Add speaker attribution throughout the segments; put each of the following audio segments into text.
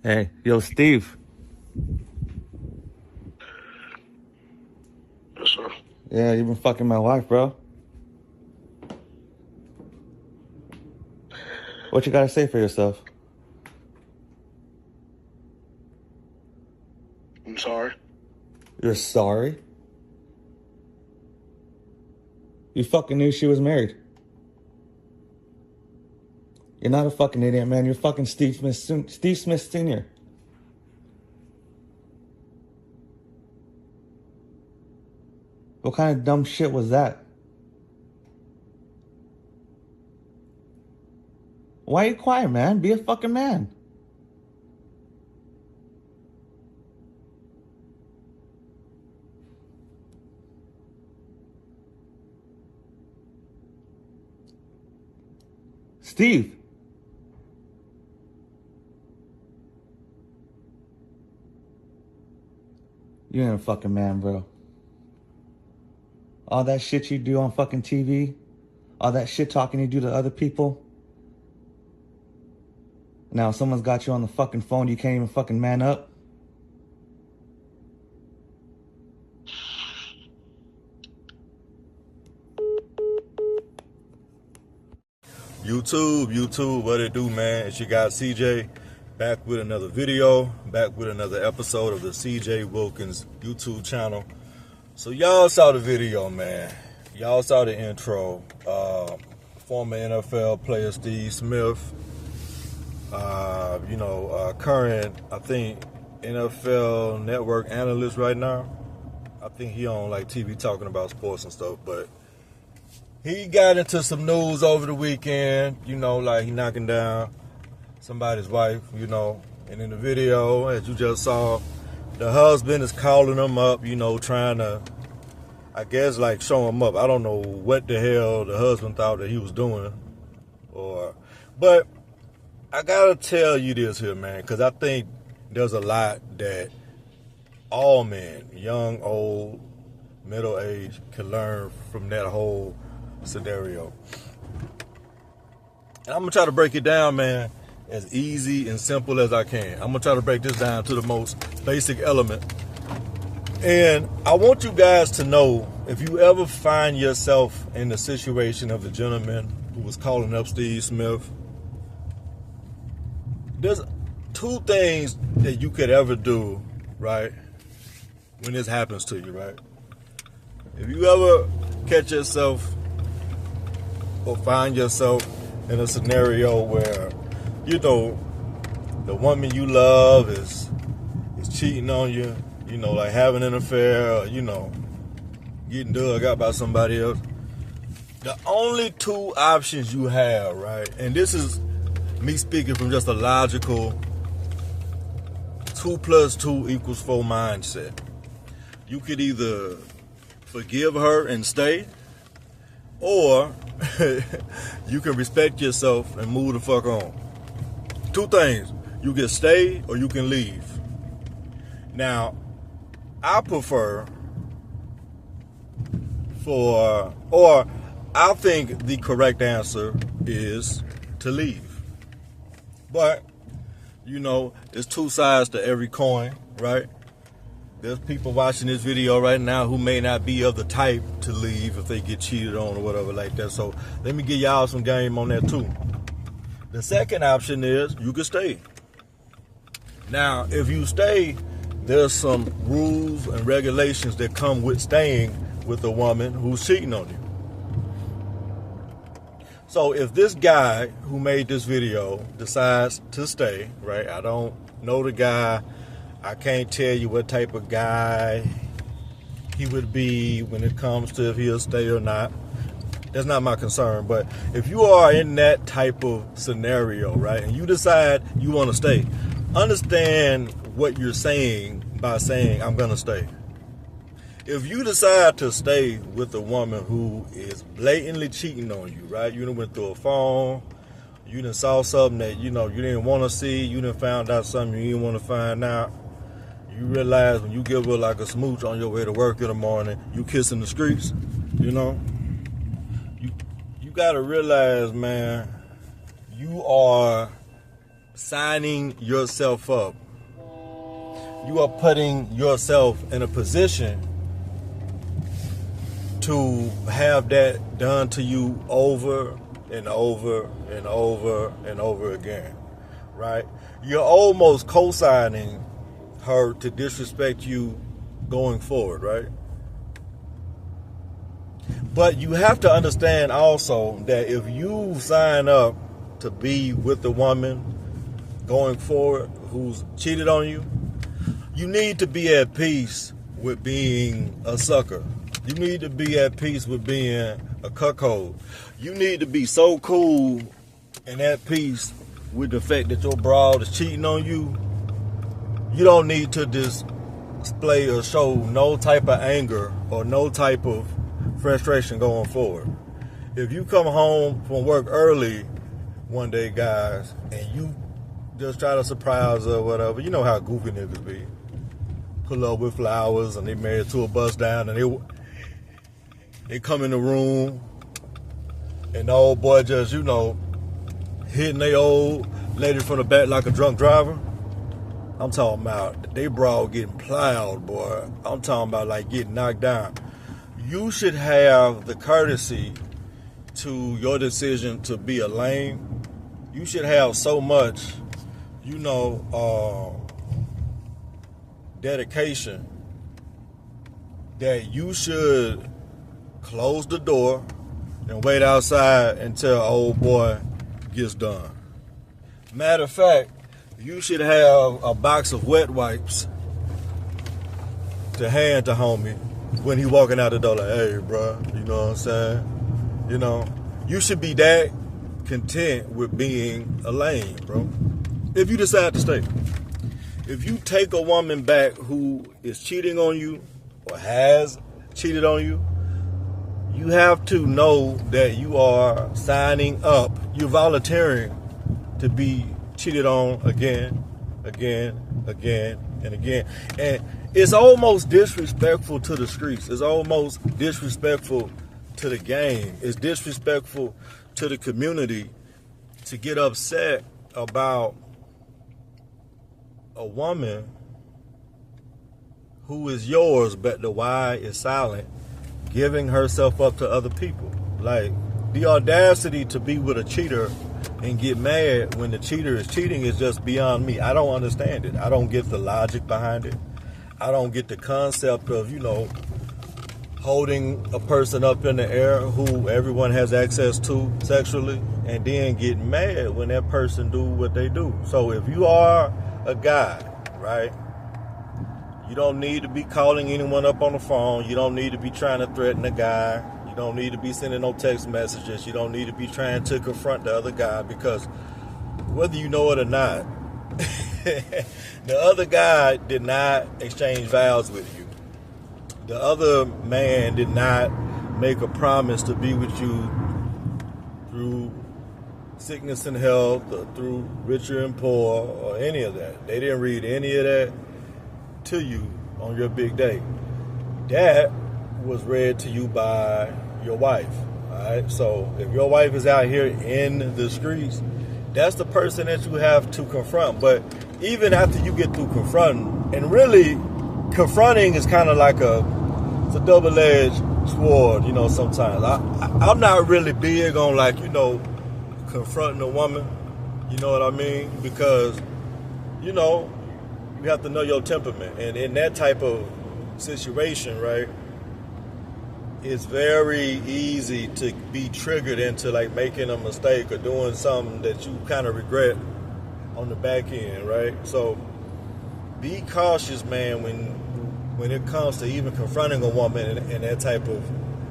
Speaker 1: Hey, yo, Steve.
Speaker 2: Yes, sir.
Speaker 1: Yeah, you've been fucking my wife, bro. What you gotta say for yourself?
Speaker 2: I'm sorry.
Speaker 1: You're sorry? You fucking knew she was married. You're not a fucking idiot, man. You're fucking Steve Smith, Steve Smith Sr. What kind of dumb shit was that? Why are you quiet, man? Be a fucking man. Steve. You ain't a fucking man, bro. All that shit you do on fucking TV, all that shit talking you do to other people. Now someone's got you on the fucking phone, you can't even fucking man up.
Speaker 3: YouTube, what it do, man? It's your guy CJ, back with another video, back with another episode of the CJ Wilkins YouTube channel. So y'all saw the video, man. Y'all saw the intro. Former NFL player Steve Smith, current, I think, NFL network analyst right now. I think he on like TV talking about sports and stuff, but he got into some news over the weekend, like he knocking down somebody's wife, and in the video, as you just saw, the husband is calling him up, trying to, I guess, like show him up. I don't know what the hell the husband thought that he was doing, but I gotta tell you this here, man, because I think there's a lot that all men, young, old, middle-aged, can learn from that whole scenario. And I'm gonna try to break it down, man, as easy and simple as I can. I'm gonna try to break this down to the most basic element. And I want you guys to know, if you ever find yourself in the situation of the gentleman who was calling up Steve Smith, there's two things that you could ever do, right, when this happens to you, right? If you ever catch yourself or find yourself in a scenario where, the woman you love is cheating on you, like having an affair, or, getting dug out by somebody else, the only two options you have, right? And this is me speaking from just a logical 2 + 2 = 4 mindset. You could either forgive her and stay, or you can respect yourself and move the fuck on. Two things. You can stay or you can leave. Now, I prefer I think the correct answer is to leave. But, there's two sides to every coin, right? There's people watching this video right now who may not be of the type to leave if they get cheated on or whatever like that. So let me give y'all some game on that too. The second option is you can stay. Now, if you stay, there's some rules and regulations that come with staying with a woman who's cheating on you. So if this guy who made this video decides to stay, right? I don't know the guy. I can't tell you what type of guy he would be when it comes to if he'll stay or not. That's not my concern. But if you are in that type of scenario, right, and you decide you want to stay, understand what you're saying by saying, I'm going to stay. If you decide to stay with a woman who is blatantly cheating on you, right, you done went through a phone, you done saw something that, you didn't want to see, you done found out something you didn't want to find out, you realize when you give her like a smooch on your way to work in the morning, you kissing the streets, you got to realize, man, you are signing yourself up. You are putting yourself in a position to have that done to you over and over and over and over again, right? You're almost co-signing her to disrespect you going forward, right? But you have to understand also that if you sign up to be with the woman going forward who's cheated on you, you need to be at peace with being a sucker. You need to be at peace with being a cuckold. You need to be so cool and at peace with the fact that your broad is cheating on you. You don't need to display or show no type of anger or no type of frustration going forward. If you come home from work early one day, guys, and you just try to surprise her or whatever, you know how goofy niggas be. Pull up with flowers and they married to a bust down and they come in the room and the old boy just, hitting they old lady from the back like a drunk driver. I'm talking about they broad getting plowed, boy. I'm talking about like getting knocked down. You should have the courtesy to your decision to be a lame. You should have so much, dedication that you should close the door and wait outside until old boy gets done. Matter of fact, you should have a box of wet wipes to hand to homie when he walking out the door like, hey, bro, you know what I'm saying? You should be that content with being a lame, bro. If you decide to stay. If you take a woman back who is cheating on you or has cheated on you, you have to know that you are signing up. You're volunteering to be cheated on again, and again. And it's almost disrespectful to the streets. It's almost disrespectful to the game. It's disrespectful to the community to get upset about a woman who is yours, but the why is silent, giving herself up to other people. Like, the audacity to be with a cheater and get mad when the cheater is cheating is just beyond me. I don't understand it. I don't get the logic behind it. I don't get the concept of, holding a person up in the air who everyone has access to sexually and then getting mad when that person do what they do. So if you are a guy, right, you don't need to be calling anyone up on the phone. You don't need to be trying to threaten a guy. You don't need to be sending no text messages. You don't need to be trying to confront the other guy, because whether you know it or not, the other guy did not exchange vows with you. The other man did not make a promise to be with you through sickness and health, or through richer and poor, or any of that. They didn't read any of that to you on your big day. That was read to you by your wife. All right. So if your wife is out here in the streets, that's the person that you have to confront. But even after you get through confronting, and really confronting is kind of like it's a double-edged sword, sometimes. I'm not really big on confronting a woman, you know what I mean? Because, you have to know your temperament. And in that type of situation, right, it's very easy to be triggered into making a mistake or doing something that you kind of regret on the back end, right? So be cautious, man, when it comes to even confronting a woman in that type of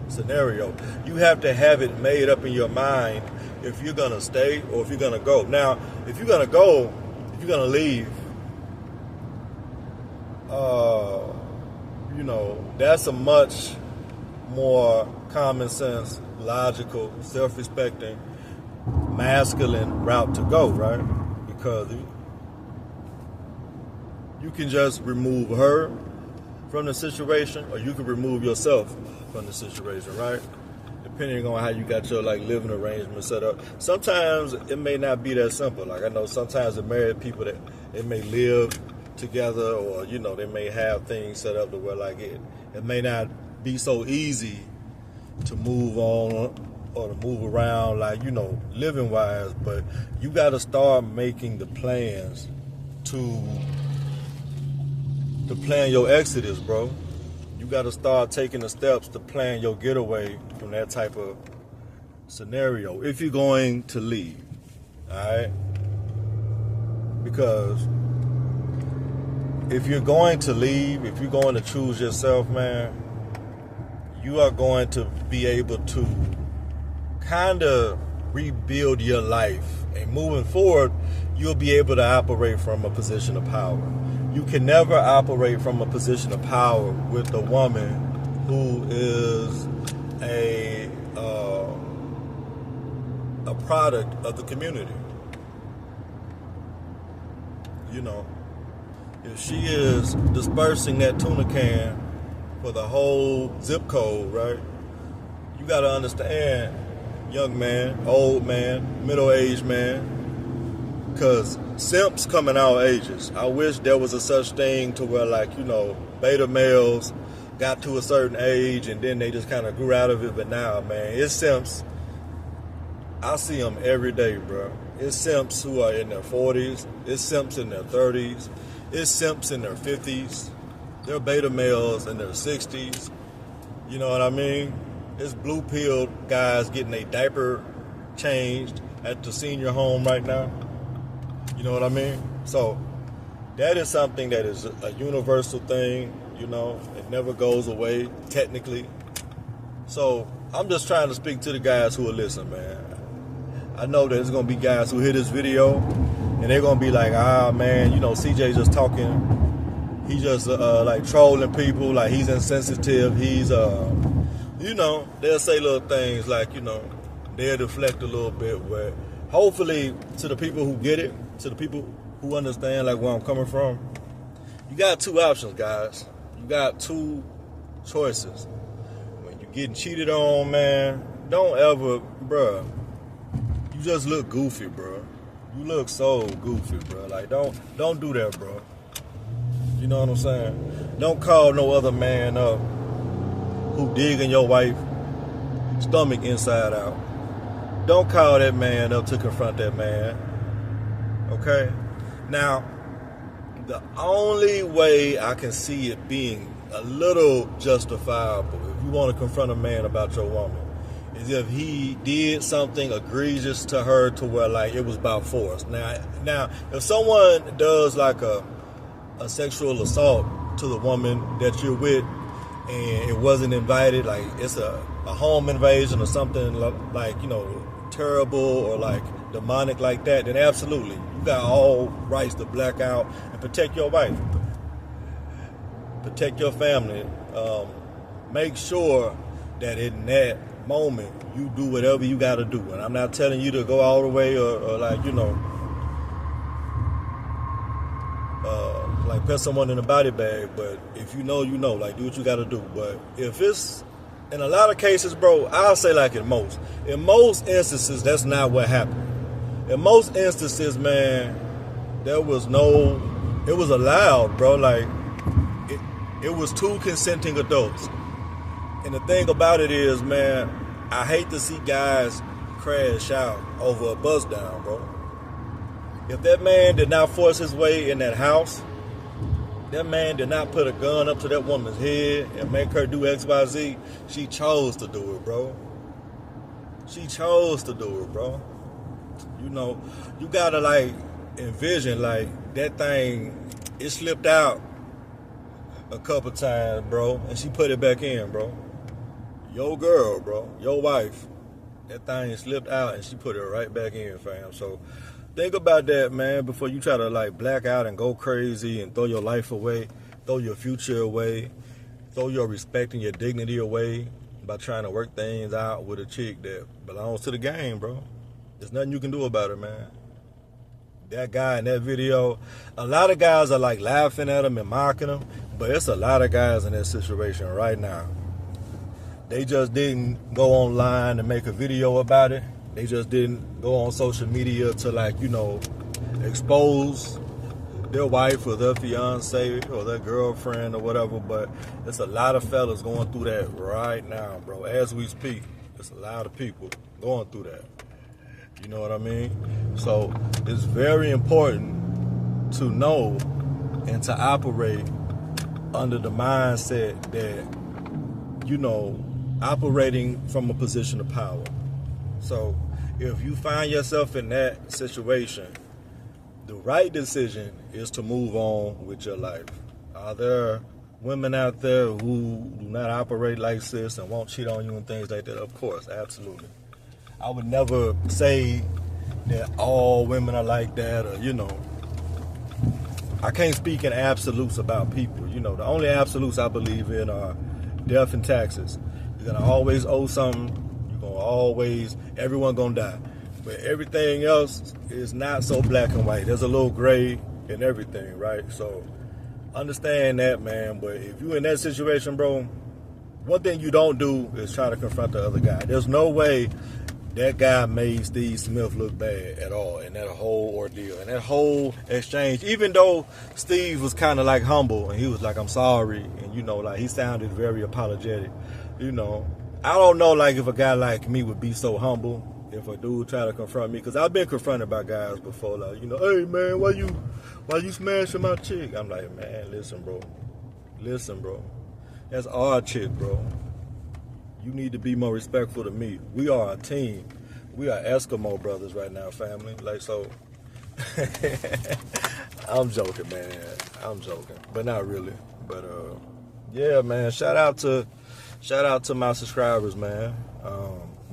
Speaker 3: scenario. You have to have it made up in your mind if you're going to stay or if you're going to go. Now, if you're going to go, if you're going to leave, that's a much more common sense, logical, self-respecting, masculine route to go, right? Because you can just remove her from the situation, or you can remove yourself from the situation, right? depending on how you got your like living arrangement set up. Sometimes it may not be that simple. Like I know sometimes the married people that they may live together, or you know they may have things set up to where like it may not be so easy to move on or to move around, like, you know, living wise, but you got to start making the plans to plan your exodus, bro. You got to start taking the steps to plan your getaway from that type of scenario if you're going to leave, all right? Because if you're going to leave, if you're going to choose yourself, man, you are going to be able to kind of rebuild your life. And moving forward, you'll be able to operate from a position of power. You can never operate from a position of power with a woman who is a product of the community. You know, if she is dispersing that tuna can for the whole zip code, right? You got to understand, young man, old man, middle-aged man, because simps come in all ages. I wish there was a such thing to where, like, you know, beta males got to a certain age and then they just kind of grew out of it. But now, man, it's simps. I see them every day, bro. It's simps who are in their 40s. It's simps in their 30s. It's simps in their 50s. They're beta males in their 60s. You know what I mean? It's blue-pilled guys getting a diaper changed at the senior home right now. You know what I mean? So that is something that is a universal thing, you know. It never goes away, technically. So I'm just trying to speak to the guys who will listen, man. I know that there's going to be guys who hear this video, and they're going to be like, man, you know, CJ just talking. He's just, like, trolling people. Like, he's insensitive. He's, you know, they'll say little things like, you know, they'll deflect a little bit. But hopefully, to the people who get it, to the people who understand, like, where I'm coming from, you got two options, guys. You got two choices. When you're getting cheated on, man, don't ever, bruh, you just look goofy, bro. You look so goofy, bro. Like, don't do that, bro. You know what I'm saying? Don't call no other man up who digging your wife stomach inside out. Don't call that man up to confront that man. Okay? Now, the only way I can see it being a little justifiable, if you want to confront a man about your woman, is if he did something egregious to her to where, like, it was about force. Now, if someone does like a sexual assault to the woman that you're with and it wasn't invited, like it's a home invasion or something like, you know, terrible or like demonic like that, then absolutely, you got all rights to black out and protect your wife, protect your family. Make sure that in that moment you do whatever you got to do, and I'm not telling you to go all the way or like, you know, like put someone in a body bag. But if you know, you know, like, do what you got to do. But if it's in a lot of cases, bro, I'll say like in most instances, that's not what happened. In most instances, man, it was allowed, bro. Like it was two consenting adults. And the thing about it is, man, I hate to see guys crash out over a bust down, bro. If that man did not force his way in that house, that man did not put a gun up to that woman's head and make her do X, Y, Z. She chose to do it, bro. She chose to do it, bro. You know, you gotta like envision like that thing, it slipped out a couple times, bro, and she put it back in, bro. Your girl, bro, your wife, that thing slipped out and she put it right back in, fam. So think about that, man, before you try to like black out and go crazy and throw your life away, throw your future away, throw your respect and your dignity away by trying to work things out with a chick that belongs to the game, bro. There's nothing you can do about it, man. That guy in that video, a lot of guys are like laughing at him and mocking him, but it's a lot of guys in that situation right now they just didn't go online and make a video about it. They just didn't go on social media to, like, you know, expose their wife or their fiance or their girlfriend or whatever. But it's a lot of fellas going through that right now, bro. As we speak, it's a lot of people going through that. You know what I mean? So it's very important to know and to operate under the mindset that, you know, operating from a position of power. So if you find yourself in that situation, the right decision is to move on with your life. Are there women out there who do not operate like sis and won't cheat on you and things like that? Of course, absolutely. I would never say that all women are like that, or, you know, I can't speak in absolutes about people. You know, the only absolutes I believe in are death and taxes. You're gonna always owe something. You're gonna always, everyone gonna die. But everything else is not so black and white. There's a little gray in everything, right? So understand that, man. But if you're in that situation, bro, one thing you don't do is try to confront the other guy. There's no way that guy made Steve Smith look bad at all in that whole ordeal, in that whole exchange. Even though Steve was kind of like humble and he was like, I'm sorry. And, you know, like he sounded very apologetic. You know, I don't know, like, if a guy like me would be so humble if a dude try to confront me, because I've been confronted by guys before, like, you know, hey man, why you smashing my chick? I'm like, man, listen, bro, that's our chick, bro. You need to be more respectful to me. We are a team. We are Eskimo brothers right now, family. Like, so I'm joking, man. I'm joking, but not really. But yeah, man. Shout out to my subscribers, man.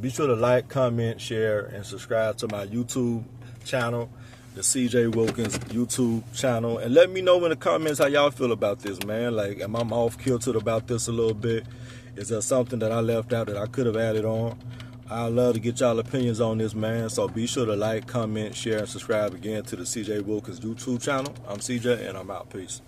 Speaker 3: Be sure to like, comment, share, and subscribe to my YouTube channel, the CJ Wilkins YouTube channel. And let me know in the comments how y'all feel about this, man. Like, am I off kilter about this a little bit? Is there something that I left out that I could have added on? I'd love to get y'all opinions on this, man. So be sure to like, comment, share, and subscribe again to the CJ Wilkins YouTube channel. I'm CJ, and I'm out. Peace.